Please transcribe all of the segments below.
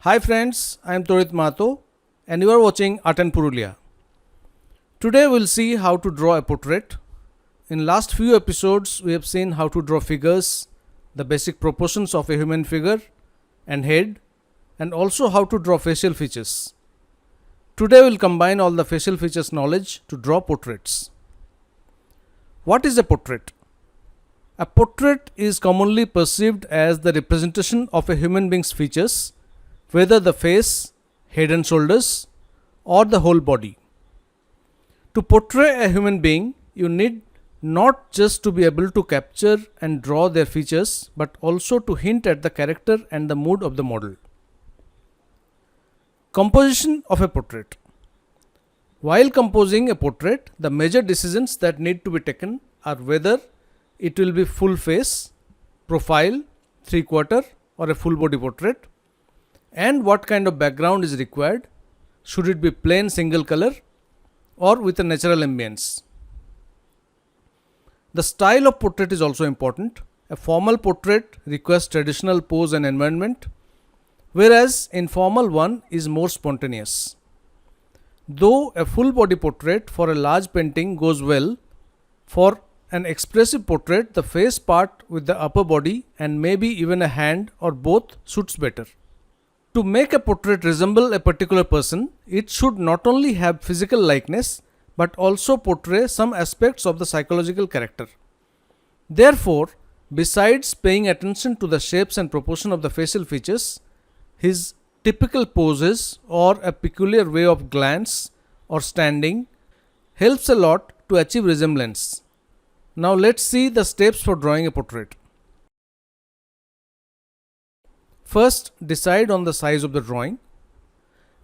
Hi friends, I am Torit Mato and you are watching Art and Purulia. Today we'll see how to draw a portrait. In last few episodes we have seen how to draw figures, the basic proportions of a human figure and head, and also how to draw facial features. Today we'll combine all the facial features knowledge to draw portraits. What is a portrait? A portrait is commonly perceived as the representation of a human being's features, whether the face, head and shoulders, or the whole body. To portray a human being, you need not just to be able to capture and draw their features, but also to hint at the character and the mood of the model. Composition of a portrait. While composing a portrait, the major decisions that need to be taken are whether it will be full face, profile, three-quarter, or a full body portrait, and what kind of background is required. Should it be plain single color or with a natural ambience? The style of portrait is also important. A formal portrait requires traditional pose and environment, whereas informal one is more spontaneous. Though a full body portrait for a large painting goes well, for an expressive portrait the face part with the upper body and maybe even a hand or both suits better. To make a portrait resemble a particular person, it should not only have physical likeness but also portray some aspects of the psychological character. Therefore, besides paying attention to the shapes and proportion of the facial features, his typical poses or a peculiar way of glance or standing helps a lot to achieve resemblance. Now let's see the steps for drawing a portrait. First, decide on the size of the drawing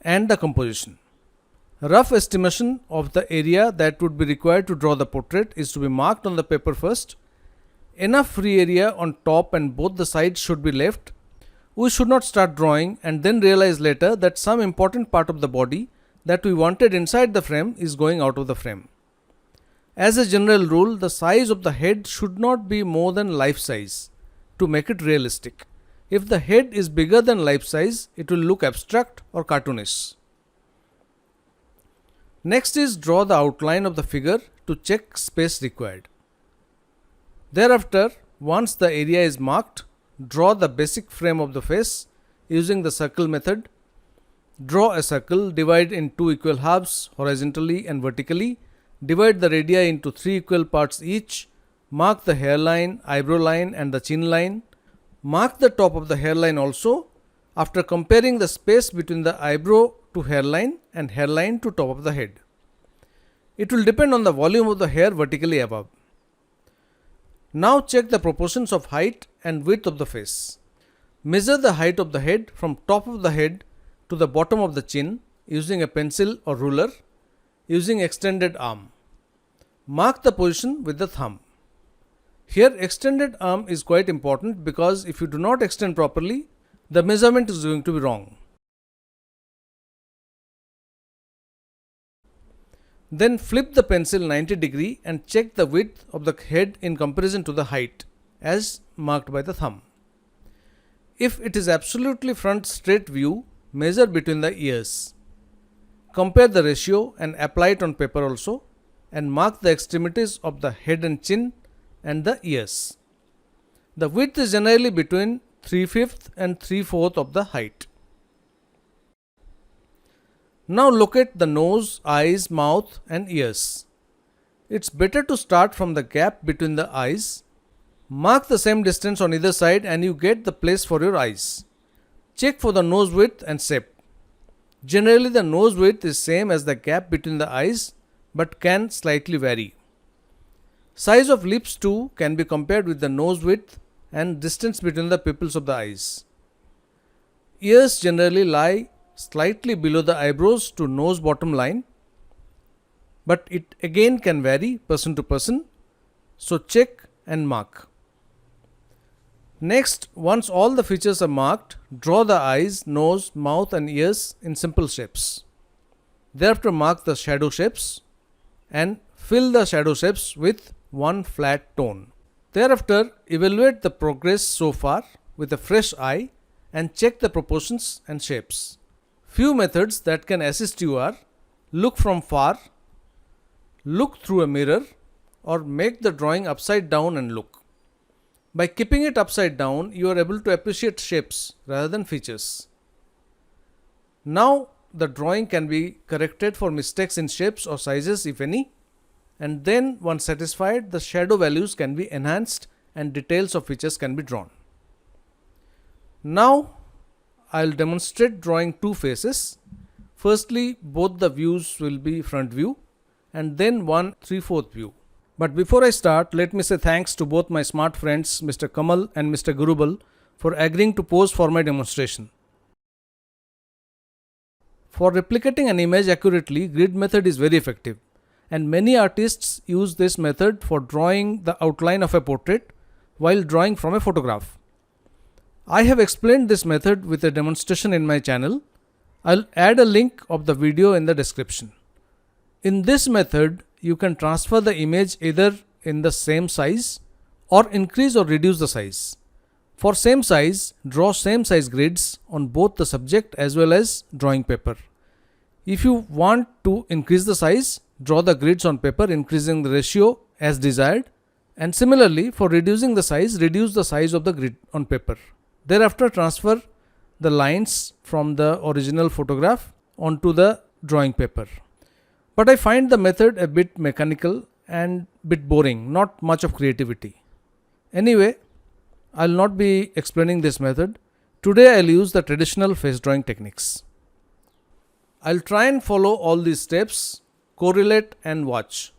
and the composition. Rough estimation of the area that would be required to draw the portrait is to be marked on the paper first. Enough free area on top and both the sides should be left. We should not start drawing and then realize later that some important part of the body that we wanted inside the frame is going out of the frame. As a general rule, the size of the head should not be more than life size to make it realistic. If the head is bigger than life size, it will look abstract or cartoonish. Next is draw the outline of the figure to check space required. Thereafter, once the area is marked, draw the basic frame of the face using the circle method. Draw a circle, divide in two equal halves horizontally and vertically. Divide the radii into three equal parts each. Mark the hairline, eyebrow line and the chin line. Mark the top of the hairline also after comparing the space between the eyebrow to hairline and hairline to top of the head. It will depend on the volume of the hair vertically above. Now check the proportions of height and width of the face. Measure the height of the head from top of the head to the bottom of the chin using a pencil or ruler using extended arm. Mark the position with the thumb. Here extended arm is quite important because if you do not extend properly, the measurement is going to be wrong. Then flip the pencil 90 degrees and check the width of the head in comparison to the height as marked by the thumb. If it is absolutely front straight view, measure between the ears. Compare the ratio and apply it on paper also and mark the extremities of the head and chin and the ears. The width is generally between 3/5 and 3/4 of the height. Now locate the nose, eyes, mouth and ears. It's better to start from the gap between the eyes. Mark the same distance on either side and you get the place for your eyes. Check for the nose width and shape. Generally the nose width is same as the gap between the eyes but can slightly vary. Size of lips too can be compared with the nose width and distance between the pupils of the eyes. Ears generally lie slightly below the eyebrows to nose bottom line, but it again can vary person to person, so check and mark. Next, once all the features are marked, draw the eyes, nose, mouth and ears in simple shapes. Thereafter mark the shadow shapes and fill the shadow shapes with one flat tone. Thereafter, evaluate the progress so far with a fresh eye and check the proportions and shapes. Few methods that can assist you are look from far, look through a mirror, or make the drawing upside down and look. By keeping it upside down, you are able to appreciate shapes rather than features. Now, the drawing can be corrected for mistakes in shapes or sizes if any, and then once satisfied, the shadow values can be enhanced and details of features can be drawn. Now, I will demonstrate drawing two faces. Firstly, both the views will be front view and then one 3/4 view. But before I start, let me say thanks to both my smart friends Mr. Kamal and Mr. Gurubal for agreeing to pose for my demonstration. For replicating an image accurately, grid method is very effective, and many artists use this method for drawing the outline of a portrait while drawing from a photograph. I have explained this method with a demonstration in my channel. I'll add a link of the video in the description. In this method, you can transfer the image either in the same size or increase or reduce the size. For same size, draw same size grids on both the subject as well as drawing paper. If you want to increase the size, draw the grids on paper increasing the ratio as desired, and similarly for reducing the size, reduce the size of the grid on paper. Thereafter transfer the lines from the original photograph onto the drawing paper. But I find the method a bit mechanical and bit boring, not much of creativity. Anyway, I'll not be explaining this method. Today I'll use the traditional face drawing techniques. I'll try and follow all these steps, correlate and watch.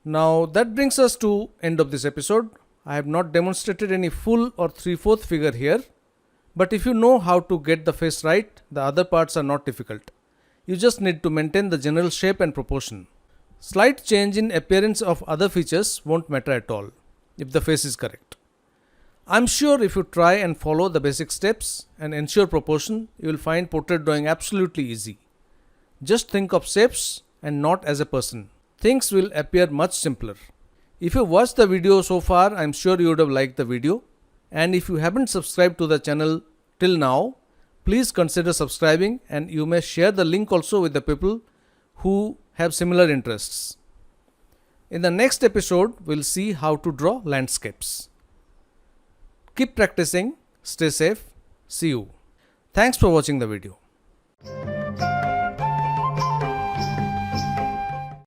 Now that brings us to end of this episode. I have not demonstrated any full or 3/4 figure here, but if you know how to get the face right, the other parts are not difficult. You just need to maintain the general shape and proportion. Slight change in appearance of other features won't matter at all if the face is correct. I'm sure if you try and follow the basic steps and ensure proportion, you will find portrait drawing absolutely easy. Just think of shapes and not as a person. Things will appear much simpler. If you watched the video so far, I'm sure you would have liked the video. And if you haven't subscribed to the channel till now, please consider subscribing, and you may share the link also with the people who have similar interests. In the next episode, we'll see how to draw landscapes. Keep practicing, stay safe, see you. Thanks for watching the video.